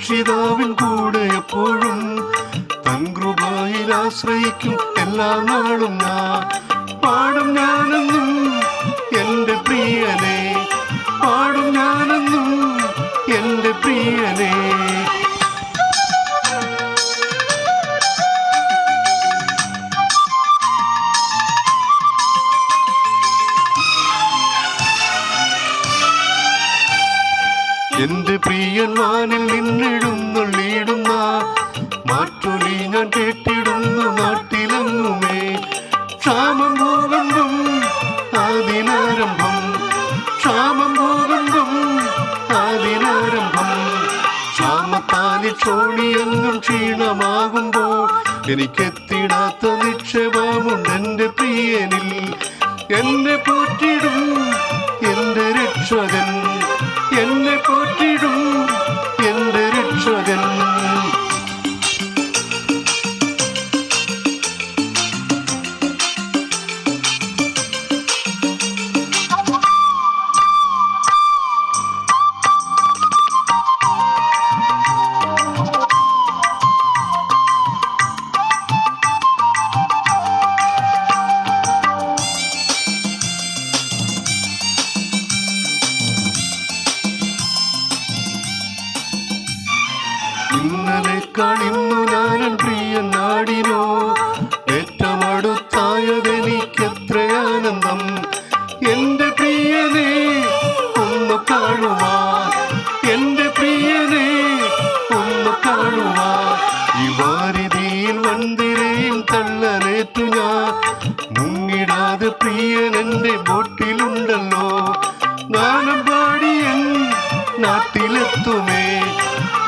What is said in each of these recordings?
രക്ഷിതാവിൻ കൂടെ എപ്പോഴും തൻ കൃപയിൽ ആശ്രയിക്കും എല്ലാ നാളും ഞാൻ പാടും ഞാനെന്നും എന്റെ പ്രിയനെ പാടും ഞാനെന്നും എന്റെ പ്രിയനെ എന്റെ പ്രിയൻ വാനിൽ നിന്നെഴുന്നള്ളിയിടുന്ന മാറ്റൊലി ഞാൻ കേട്ടിടുന്നു നാട്ടിലെങ്ങുമേ ക്ഷാമം ഭൂകമ്പം ആദിനാരംഭം ക്ഷാമം ഭൂകമ്പം ആദിനാരംഭം ക്ഷാമത്താലി ക്ഷോണിയെങ്ങും ക്ഷീണമാകുമ്പോൾ എനിക്കെത്തിടാത്ത നിക്ഷേപമുണ്ട് എന്റെ പ്രിയനിൽ എന്നെ പോറ്റിടും എന്റെ രക്ഷകൻ എന്നെ പോറ്റിടും എന്റെ രക്ഷകൻ ഇന്നലെ കണിന്നു ഞാനൻ പ്രിയൻ നാടിനോ ഏറ്റവും അടുത്തായതെനിക്കെത്ര ആനന്ദം എന്റെ പ്രിയനെ ഒന്ന് കാണുവാൻ എന്റെ പ്രിയനെ ഒന്ന് കാണുവാൻ ഈ വാരിതിയിൽ വന്തിരയും തള്ളലേറ്റു ഞാൻ മുങ്ങിടാതെ പ്രിയൻ എന്റെ ബോട്ടിലുണ്ടല്ലോ ഗാനം പാടിയൻ നാട്ടിലെത്തുമേ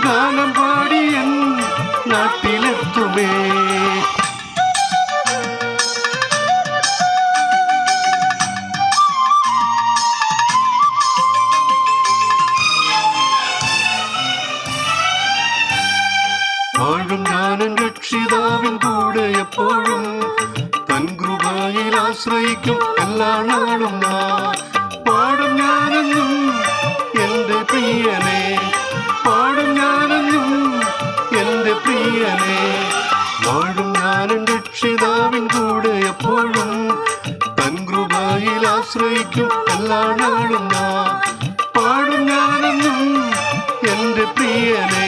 ഗാനം പാടിയൻ നാട്ടിലെത്തുമേ വാഴും ഞാനൻ രക്ഷിതാവിൻ കൂടെ എപ്പോഴും തൻ കൃപയിൽ ആശ്രയിക്കും എല്ലാ നാളും ഞാൻ പാടും ഞാനെന്നും എന്റെ പ്രിയനെ പാടും ഞാനെന്നും എന്റെ പ്രിയനെ വാഴും ഞാനും രക്ഷിതാവിൻ കൂടെ എപ്പോഴും തൻ കൃപയിൽ ആശ്രയിക്കും എല്ലാ നാളും ഞാൻ പാടും ഞാനെന്നും എന്റെ പ്രിയനെ